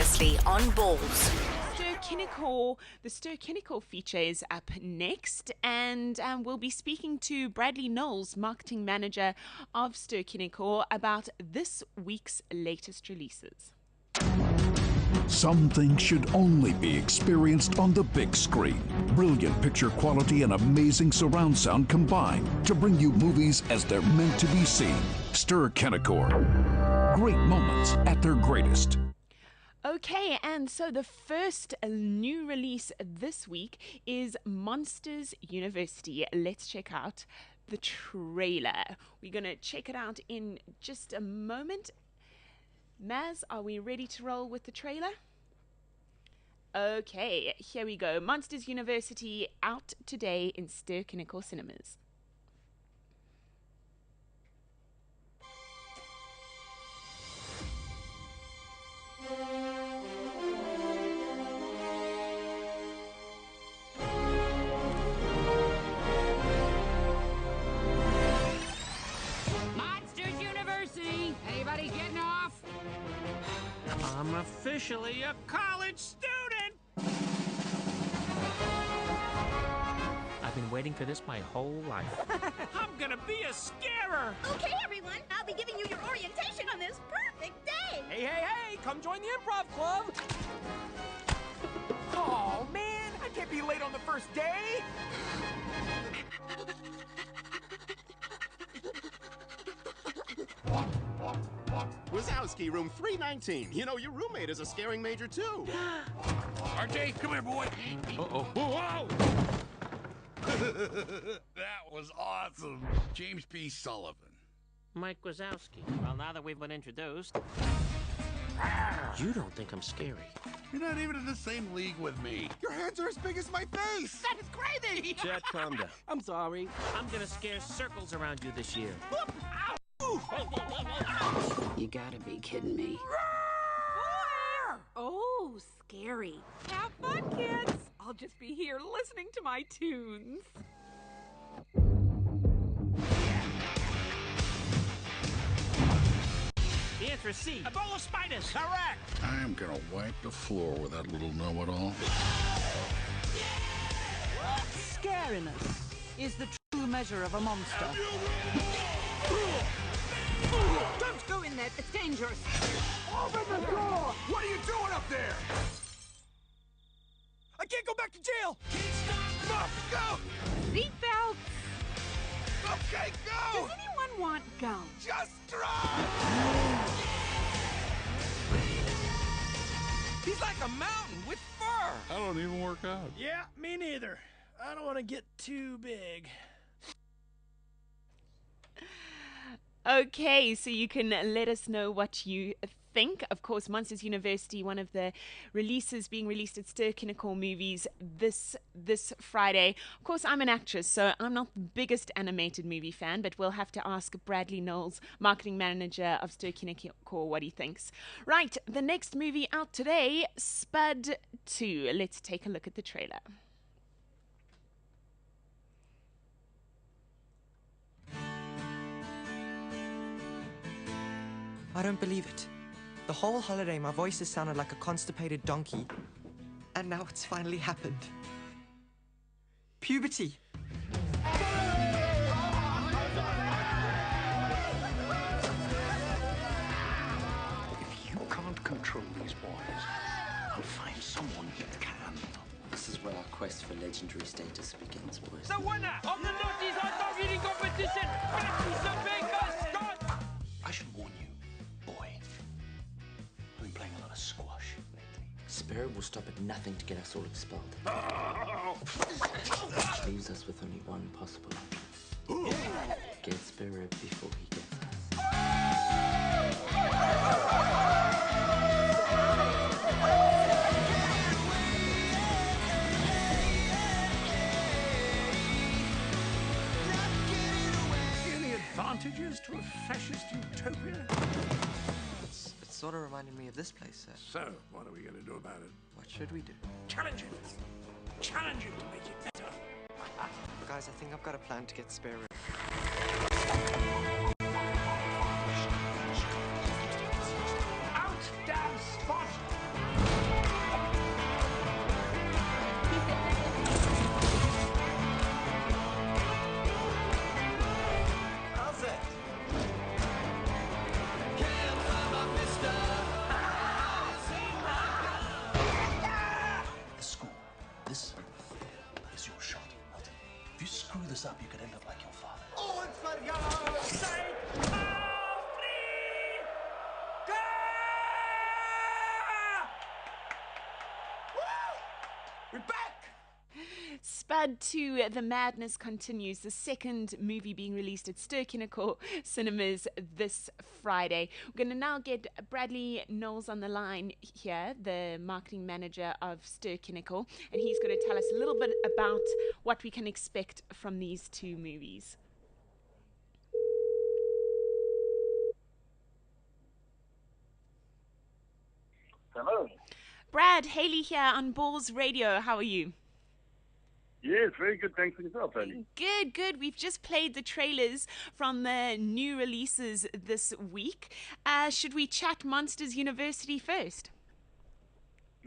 previously on Balls. Ster Kinekor, the Ster Kinekor feature is up next, and we'll be speaking to Bradley Knowles, marketing manager of Ster Kinekor, about this week's latest releases. Some things should only be experienced on the big screen. Brilliant picture quality and amazing surround sound combine to bring you movies as they're meant to be seen. Ster Kinekor. Great moments at their greatest. Okay, and so the first new release this week is Monsters University. Let's check out the trailer. We're going to check it out in just a moment. Maz, are we ready to roll with the trailer? Okay, here we go. Monsters University out today in Ster Kinekor cinemas. Monsters University! Anybody getting off? I'm officially a college student! I've been waiting for this my whole life. I'm gonna be a scarer! Okay, everyone, I'll be giving you your orientation on this perfect day. Hey, come join the improv club. Oh, man, I can't be late on the first day. Wazowski, room 319. You know, your roommate is a scaring major, too. RJ, come here, boy. Uh-oh. Whoa! That was awesome. James P. Sullivan. Mike Wazowski. Well, now that we've been introduced, you don't think I'm scary. You're not even in the same league with me. Your hands are as big as my face. That is crazy. Chet, calm down. I'm sorry. I'm gonna scare circles around you this year. You gotta be kidding me. Oh, scary. Have fun, kids. I'll just be here listening to my tunes. The answer is C. A bowl of spiders. Correct. I'm gonna wipe the floor with that little know-it-all. Scariness is the true measure of a monster. Don't go in there. It's dangerous. Open the door. What are you doing up there? I can't go back to jail. Mom, go. Seatbelts. Okay, go. Does anyone want gum? Just drive. He's like a mountain with fur. I don't even work out. Yeah, me neither. I don't want to get too big. Okay, so you can let us know what you think. Of course, Monsters University, one of the releases being released at Ster Kinekor Moviez this Friday. Of course, I'm an actress, so I'm not the biggest animated movie fan, but we'll have to ask Bradley Knowles, marketing manager of Ster Kinekor, what he thinks. Right, the next movie out today, Spud 2. Let's take a look at the trailer. I don't believe it. The whole holiday, my voice has sounded like a constipated donkey. And now it's finally happened. Puberty. If you can't control these boys, I'll find someone that can. This is where our quest for legendary status begins, boys. The winner of the Naughty's Hot Dog Eating Competition, Scott! I should warn you, boy. I've been playing a lot of squash lately. Spirit will stop at nothing to get us all expelled. Which leaves us with only one possible option. Get Spirit before he gets us. Any advantages to a fascist utopia? It sort of reminded me of this place, sir. So, what are we going to do about it? What should we do? Challenge him. Challenge him to make it better. Guys, I think I've got a plan to get Spare. Out, damn Spud! We're back! Spud 2, The Madness Continues, the second movie being released at Ster Kinekor cinemas this Friday. We're going to now get Bradley Knowles on the line here, the marketing manager of Ster Kinekor, and he's going to tell us a little bit about what we can expect from these two movies. Hello. Brad, Hayley here on Balls Radio. How are you? Yes, very good. Thanks for yourself, Hayley. Good, good. We've just played the trailers from the new releases this week. Should we chat Monsters University first?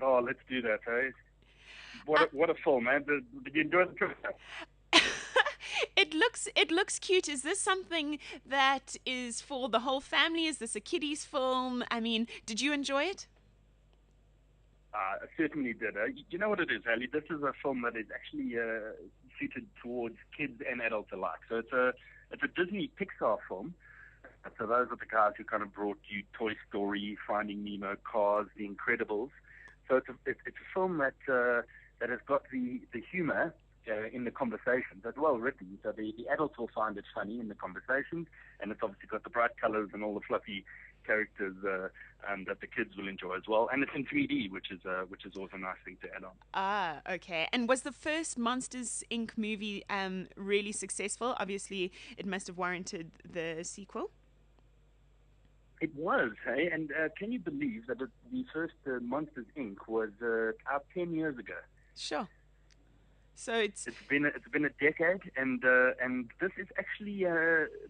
Oh, let's do that, hey? What a film, man. Did you enjoy the trailer? It looks cute. Is this something that is for the whole family? Is this a kiddies film? I mean, did you enjoy it? I certainly did. You know what it is, Hayley? This is a film that is actually suited towards kids and adults alike. So it's a Disney Pixar film. So those are the guys who kind of brought you Toy Story, Finding Nemo, Cars, The Incredibles. So it's a film that has got the humor in the conversations. It's well written, so the adults will find it funny in the conversations, and it's obviously got the bright colors and all the fluffy characters that the kids will enjoy as well. And it's in 3D, which is also a nice thing to add on. Ah, okay. And was the first Monsters Inc. movie really successful? Obviously, it must have warranted the sequel. It was, hey? And can you believe that the first Monsters Inc. was out 10 years ago? Sure. So it's been a decade, and this is actually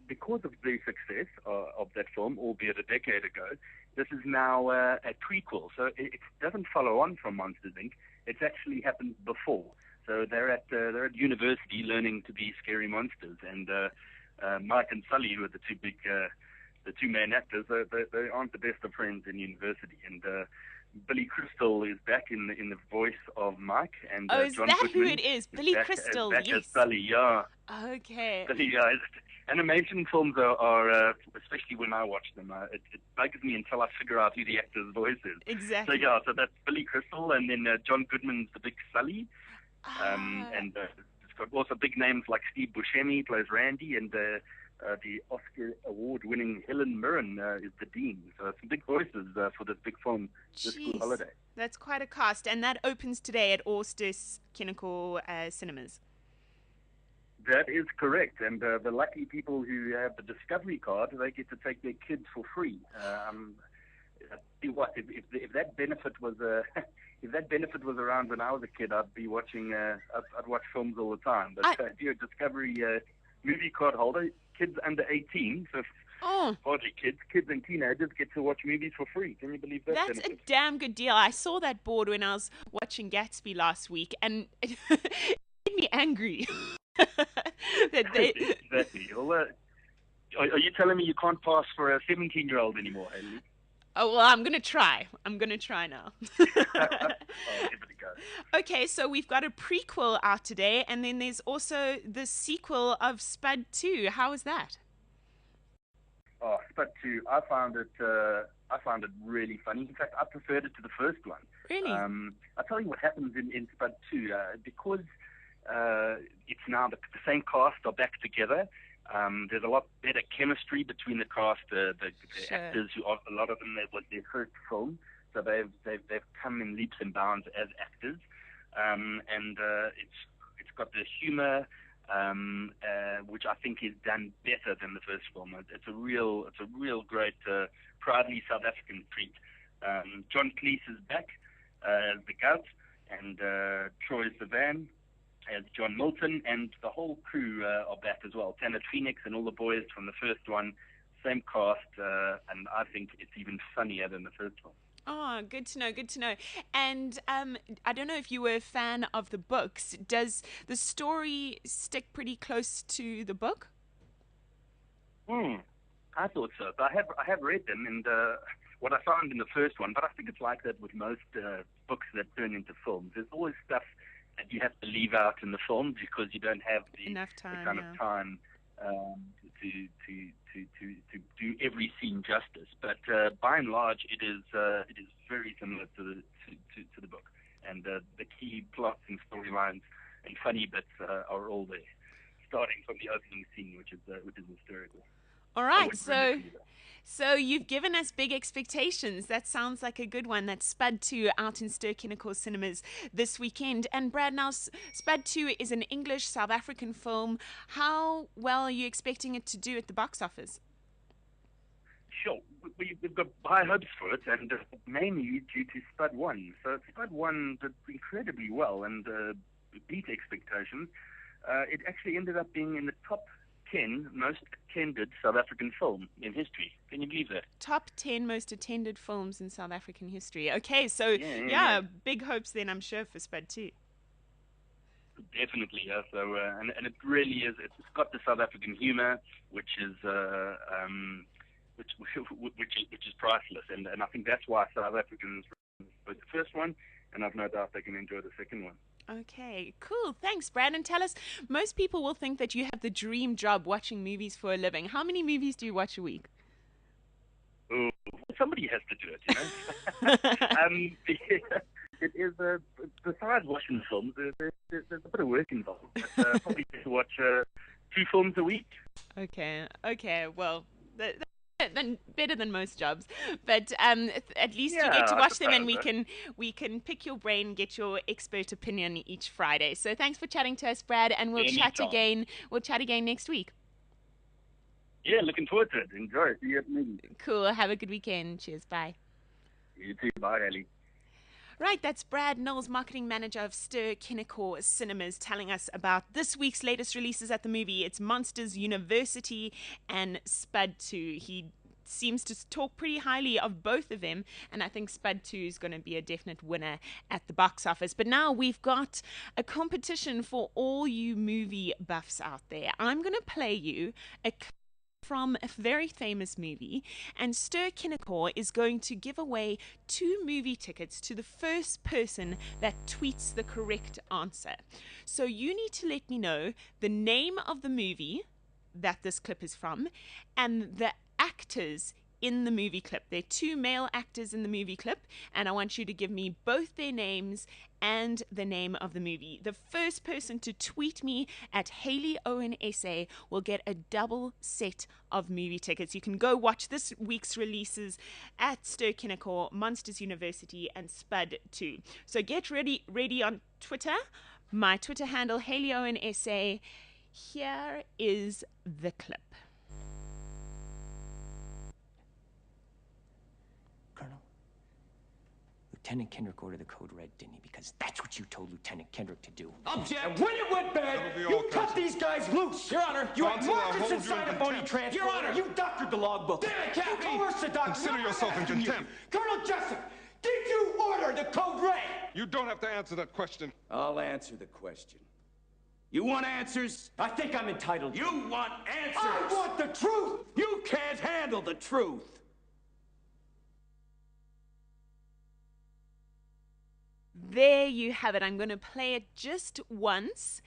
because of the success of that film, albeit a decade ago. This is now a prequel, so it doesn't follow on from Monsters Inc. It's actually happened before. So they're at university learning to be scary monsters, and Mike and Sully, who are the two main actors, they aren't the best of friends in university, and Billy Crystal is back in the voice of Mike, and is John that Goodman who it is? Billy Crystal, back yes. as Sully, yeah. Okay. Billy, animation films are especially when I watch them, it bugs me until I figure out who the actor's voice is. Exactly. So that's Billy Crystal, and then John Goodman's the big Sully, and it's got also big names like Steve Buscemi plays Randy, and the Oscar award-winning Helen Mirren is the dean. So some big voices for this big film this school holiday. That's quite a cast, and that opens today at all Ster Kinekor cinemas. That is correct, and the lucky people who have the Discovery card, they get to take their kids for free. If that benefit was if that benefit was around when I was a kid, I'd be watching. I'd watch films all the time. But if you're a Discovery movie card holder, kids under 18, so hardly kids and teenagers get to watch movies for free. Can you believe that? That's a damn good deal. I saw that board when I was watching Gatsby last week, and it made me angry. Exactly. Well, are you telling me you can't pass for a 17-year-old anymore, Hayley? Oh, well, I'm going to try. I'm going to try now. Give it a go. Okay, so we've got a prequel out today, and then there's also the sequel of Spud 2. How is that? Oh, Spud 2, I found it really funny. In fact, I preferred it to the first one. Really? I'll tell you what happens in Spud 2. Because it's now the same cast are back together, there's a lot better chemistry between the cast, the actors, who a lot of them, that was their first film, so they've come in leaps and bounds as actors, and it's got the humor, which I think is done better than the first film. It's a real great, proudly South African treat. John Cleese is back as the Gout, and Troy Sivan as John Milton, and the whole crew are back as well. Tanner Phoenix and all the boys from the first one, same cast, and I think it's even funnier than the first one. Oh, good to know, good to know. And I don't know if you were a fan of the books. Does the story stick pretty close to the book? I thought so. But I have read them, and what I found in the first one, but I think it's like that with most books that turn into films. There's always stuff that you have to leave out in the film because you don't have enough time, the kind of time to do every scene justice. But by and large, it is very similar to the book. and the key plots and storylines and funny bits are all there, starting from the opening scene, which is hysterical. All right, so you've given us big expectations. That sounds like a good one. That's Spud 2 out in Ster Kinekor cinemas this weekend. And Brad, now Spud 2 is an English South African film. How well are you expecting it to do at the box office? Sure, we've got high hopes for it, and mainly due to Spud 1. So Spud 1 did incredibly well and beat expectations. It actually ended up being in the top 10 most attended South African film in history. Can you believe that? Top 10 most attended films in South African history. Okay, so yeah, big hopes then, I'm sure, for Spud 2. Definitely, yeah. So and it really is. It's got the South African humor, which is which is priceless, and I think that's why South Africans were the first one, and I've no doubt they can enjoy the second one. Okay, cool. Thanks, Brandon. Tell us, most people will think that you have the dream job watching movies for a living. How many movies do you watch a week? Oh, somebody has to do it, you know. It is, besides watching films, there's a bit of work involved. But, probably to watch 2 films a week. Okay, well, then better than most jobs, but at least you get to watch them, and we can pick your brain, get your expert opinion each Friday. So thanks for chatting to us, Brad, and we'll chat again next week. Yeah, looking forward to it. Enjoy it. See you at the movie. Cool. Have a good weekend. Cheers. Bye. You too. Bye, Hayley. Right, that's Brad Knowles, marketing manager of Ster Kinekor Cinemas, telling us about this week's latest releases at the movie. It's Monsters University and Spud 2. He seems to talk pretty highly of both of them, and I think Spud 2 is going to be a definite winner at the box office. But now we've got a competition for all you movie buffs out there. I'm going to play you a from a very famous movie, and Ster Kinekor is going to give away 2 movie tickets to the first person that tweets the correct answer. So you need to let me know the name of the movie that this clip is from and the actors in the movie clip. There are 2 male actors in the movie clip, and I want you to give me both their names and the name of the movie. The first person to tweet me at Hayley Owen SA will get a double set of movie tickets. You can go watch this week's releases at Ster Kinekor, Monsters University, and Spud 2. So get ready on Twitter. My Twitter handle, Hayley Owen SA. Here is the clip. Lieutenant Kendrick ordered the code red, didn't he? Because that's what you told Lieutenant Kendrick to do. Object! And when it went bad, you cut these guys loose! Your Honor! You had Marcus inside a phony transfer! Your Honor! You doctored the logbook! Damn it, Captain! You coerced the doctor! Consider yourself in contempt! Colonel Jessup, did you order the code red? You don't have to answer that question. I'll answer the question. You want answers? I think I'm entitled to. You want answers! I want the truth! You can't handle the truth! There you have it. I'm going to play it just once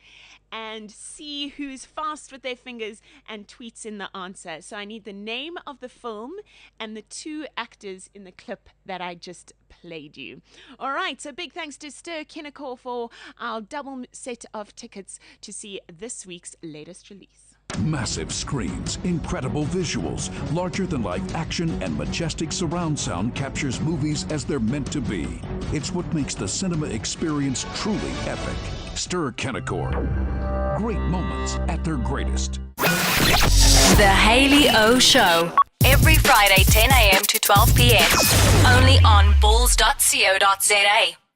and see who's fast with their fingers and tweets in the answer. So I need the name of the film and the 2 actors in the clip that I just played you. All right, so big thanks to Ster Kinekor for our double set of tickets to see this week's latest release. Massive screens, incredible visuals, larger-than-life action, and majestic surround sound captures movies as they're meant to be. It's what makes the cinema experience truly epic. Ster Kinekor. Great moments at their greatest. The Hayley O Show. Every Friday, 10 a.m. to 12 p.m. Only on balls.co.za.